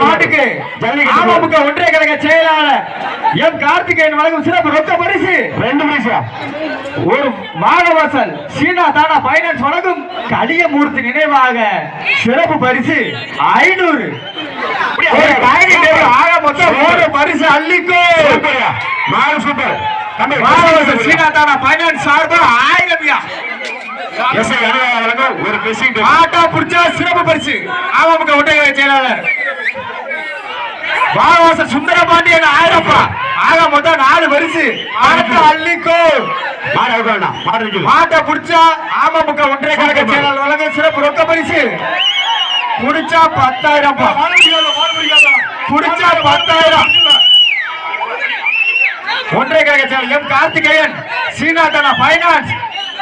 மாட்டுக்கு அமமுக ஒன்றிய கழக செயலாளர் எம் கார்த்திகேயன் வழங்கும் சிறப்பு ரொக்க பரிசு 2 பரிசு. ஒரு மாகவாசல் சீனா தானா பைனான்ஸ் வழங்கும் கலியமூர்த்தி நினைவாக சிறப்பு பரிசு 500. ஆக மொத்தம் 3 பரிசு அள்ளிக்கோ. சூப்பர். மாகவாசல் சீனா தானா பைனான்ஸ் சார்பா 1000 ஒரு பெசிங் ஆட்டா புடிச்சா சிறப்பு பரிசு அமமுக ஒன்றிய கழக செயலாளர் பாகவாச சுந்தர பாண்டியன் 1000. ஆக மொத்தம் 4 பரிசு அள்ளிக்கோ. மாட்டை புடிச்சா அமமுக ஒன்றிய கழக செயலாளர் வழங்க சிறப்பு ரொக்க பரிசு புடிச்சா 10,000. புடிச்சா 10,000. ஒன்றிய கழக செயலாளர் எம் கார்த்திகேயன் சீனாதானா பைனான்ஸ்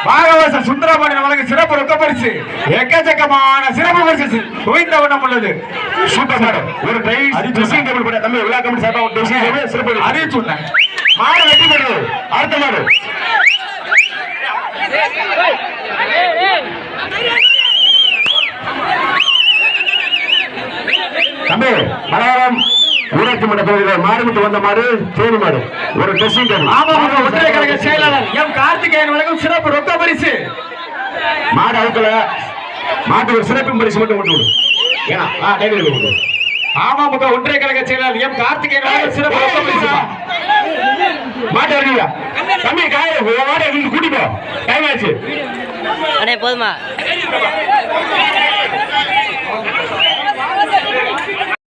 பாகவச சுந்தரபாண்டியன் வழங்க சிறப்பு ரொக்க பரிசு எக்கச்சக்கமான சிறப்பு பரிசு குவிந்த வண்ணம் உள்ளது. Super sir. ஒரு ட்ரெஸ்ஸிங் டேபிள் கூட தம்பி விழா கமிட்டி சார்பா ஒரு ட்ரெஸ்ஸிங் டேபிள் சிறப்பு அறிவிச்சுள்ளேன். மாடு வெட்டி போடுறது அடுத்த மாடு தம்பி மலையாளம் ஊராட்சி மன்ற பகுதியில் மாடுபட்டு வந்த மாடு தேனி மாடு ஒரு ட்ரெஸ்ஸிங் டேபிள் அமமுக ஒன்றிய கழக செயலாளர் எம் கார்த்திகேயன் வழங்கும் சிறப்பு ரொக்க பரிசு. மாடு அவுக்கல மாட்டு ஒரு சிறப்பு பரிசு மட்டும் கொண்டு விடும். ஏன்னா அமமுக ஒன்றிய கழக செயலாளர் எம் கார்த்திகேயன் வழங்கும் சிறப்பு ரொக்க பரிசு. மாட்டு வரீங்களா தம்பி காய மாடு கூட்டிப்போ டைம் ஆச்சு போதுமா